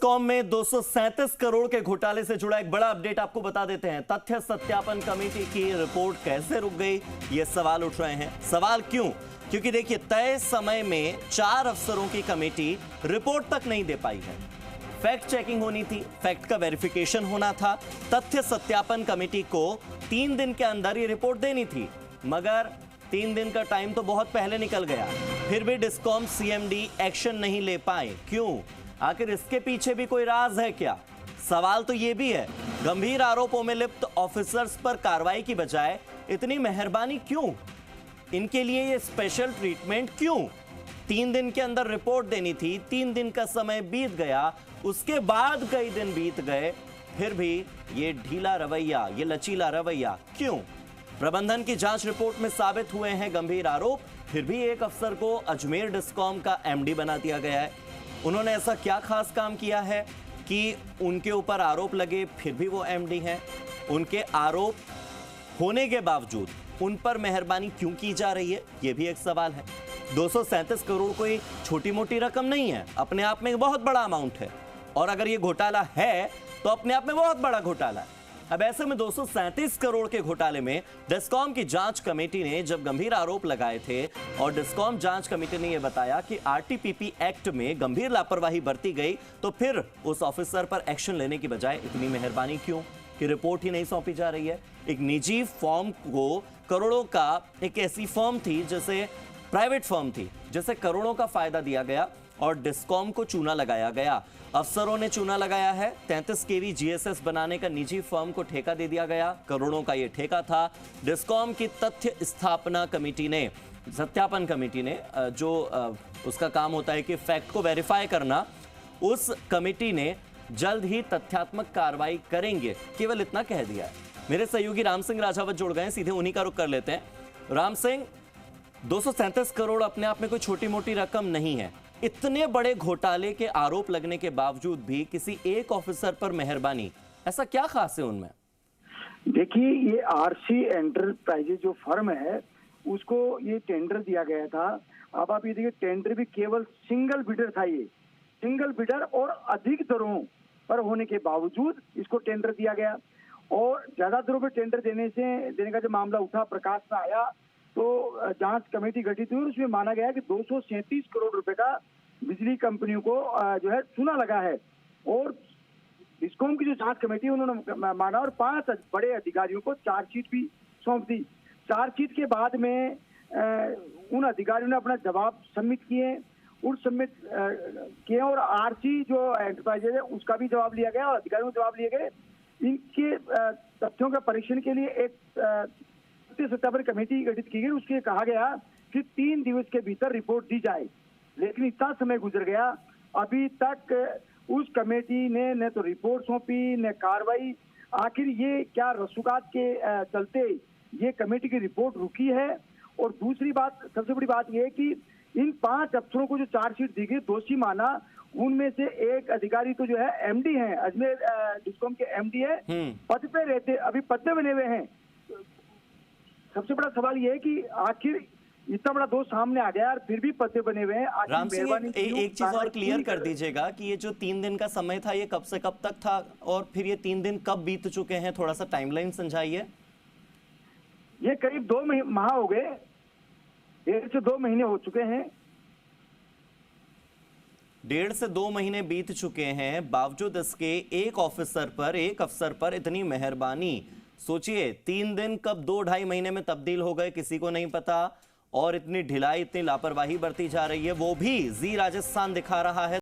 Com में 237 करोड़ के घोटाले से जुड़ा एक बड़ा अपडेट आपको बता देते हैं। तथ्य सत्यापन कमेटी की रिपोर्ट कैसे रुक गई, ये सवाल उठ रहे हैं। सवाल क्यों? क्योंकि देखिए, तय समय में 4 अफसरों की कमेटी रिपोर्ट तक नहीं दे पाई है। फैक्ट चेकिंग होनी थी, फैक्ट का वेरिफिकेशन होना था। तथ्य सत्यापन कमेटी को 3 दिन के अंदर ये रिपोर्ट देनी थी, मगर 3 दिन का टाइम तो बहुत पहले निकल गया। फिर भी डिस्कॉम सीएमडी एक्शन नहीं ले पाए। क्यों? आखिर इसके पीछे भी कोई राज है क्या? सवाल तो यह भी है, गंभीर आरोपों में लिप्त ऑफिसर्स पर कार्रवाई की बजाय इतनी मेहरबानी क्यों? इनके लिए ये स्पेशल ट्रीटमेंट क्यों? 3 दिन के अंदर रिपोर्ट देनी थी, 3 दिन का समय बीत गया, उसके बाद कई दिन बीत गए, फिर भी ये ढीला रवैया, ये लचीला रवैया क्यों? प्रबंधन की जांच रिपोर्ट में साबित हुए हैं गंभीर आरोप, फिर भी एक अफसर को अजमेर डिस्कॉम का एमडी बना दिया गया है। उन्होंने ऐसा क्या खास काम किया है कि उनके ऊपर आरोप लगे, फिर भी वो एमडी हैं? उनके आरोप होने के बावजूद उन पर मेहरबानी क्यों की जा रही है, यह भी एक सवाल है। 237 करोड़ कोई छोटी मोटी रकम नहीं है, अपने आप में एक बहुत बड़ा अमाउंट है, और अगर ये घोटाला है तो अपने आप में बहुत बड़ा घोटाला है। अब ऐसे में 237 करोड़ के घोटाले में डिस्कॉम की जांच कमेटी ने जब गंभीर आरोप लगाए थे और डिस्कॉम जांच कमेटी ने यह बताया कि आरटीपीपी एक्ट में गंभीर लापरवाही बरती गई, तो फिर उस ऑफिसर पर एक्शन लेने की बजाय इतनी मेहरबानी क्यों कि रिपोर्ट ही नहीं सौंपी जा रही है? एक निजी फर्म को करोड़ों का, एक ऐसी फर्म थी जैसे प्राइवेट फर्म थी जिसे करोड़ों का फायदा दिया गया और डिस्कॉम को चूना लगाया गया। अफसरों ने चूना लगाया है। 33 केवी जीएसएस बनाने का निजी फर्म को ठेका दे दिया गया, करोड़ों का यह ठेका था। डिस्कॉम की तथ्य स्थापना कमेटी ने, सत्यापन कमेटी ने, जो उसका काम होता है कि फैक्ट को वेरीफाई करना, उस कमेटी ने जल्द ही तथ्यात्मक कार्रवाई करेंगे, केवल इतना कह दिया है। मेरे सहयोगी राम सिंह राजावत जुड़ गए, सीधे उन्हीं का रुख कर लेते हैं। राम सिंह, 237 करोड़ अपने आप में कोई छोटी मोटी रकम नहीं है। इतने बड़े घोटाले के आरोप लगने के बावजूद भी किसी एक ऑफिसर पर मेहरबानी, ऐसा क्या खास है उनमें? देखिए, ये आरसी एंटरप्राइजेज जो फर्म है, उसको ये टेंडर दिया गया था। अब आप ये देखिए, टेंडर भी केवल सिंगल बिडर था, ये सिंगल बिडर और अधिक दरों पर होने के बावजूद इसको टेंडर दिया गया। और ज्यादा दरों पर टेंडर देने का जो मामला उठा, प्रकाश में आया, तो जांच कमेटी गठित हुई और उसमें माना गया कि 237 करोड़ रुपए का बिजली कंपनियों को जो है चूना लगा है। और डिस्कॉम की जो जांच कमेटी उन्होंने माना और 5 बड़े अधिकारियों को चार्जशीट भी सौंप दी। चार्जशीट के बाद में उन अधिकारियों ने अपना जवाब सबमिट किए और आरसी जो एंटरप्राइजेज है उसका भी जवाब लिया गया और अधिकारियों को जवाब लिए गए। इनके तथ्यों का परीक्षण के लिए एक सत्यापन कमेटी गठित की गई। उसके कहा गया कि 3 दिवस के भीतर रिपोर्ट दी जाए, लेकिन इतना समय गुजर गया, अभी तक उस कमेटी ने न तो रिपोर्ट सौंपी न कार्रवाई। आखिर ये क्या रसूखात के चलते ये कमेटी की रिपोर्ट रुकी है? और दूसरी बात, सबसे बड़ी बात यह है कि इन 5 अफसरों को जो चार्जशीट दी गई, दोषी माना, उनमें से एक अधिकारी तो जो है एमडी है, अजमेर डिस्कॉम के एमडी है, पद पे रहते, अभी पद पे बने हुए हैं। सबसे बड़ा सवाल यह है कि आखिर इतना बड़ा दोष सामने आ गया और फिर भी पद पे बने हुए हैं। राम सिंह, एक चीज और क्लियर कर दीजिएगा कि ये जो 3 दिन का समय था, ये कब से कब तक था, और फिर ये 3 दिन कब बीत चुके हैं? थोड़ा सा टाइमलाइन समझाइए। ये करीब 2 माह हो गए, 1 से 2 महीने हो चुके हैं। 1.5 से 2 महीने बीत चुके हैं, बावजूद इसके एक अफसर पर इतनी मेहरबानी। सोचिए, 3 दिन कब 2-2.5 महीने में तब्दील हो गए, किसी को नहीं पता, और इतनी ढिलाई, इतनी लापरवाही बरती जा रही है, वो भी जी राजस्थान दिखा रहा है।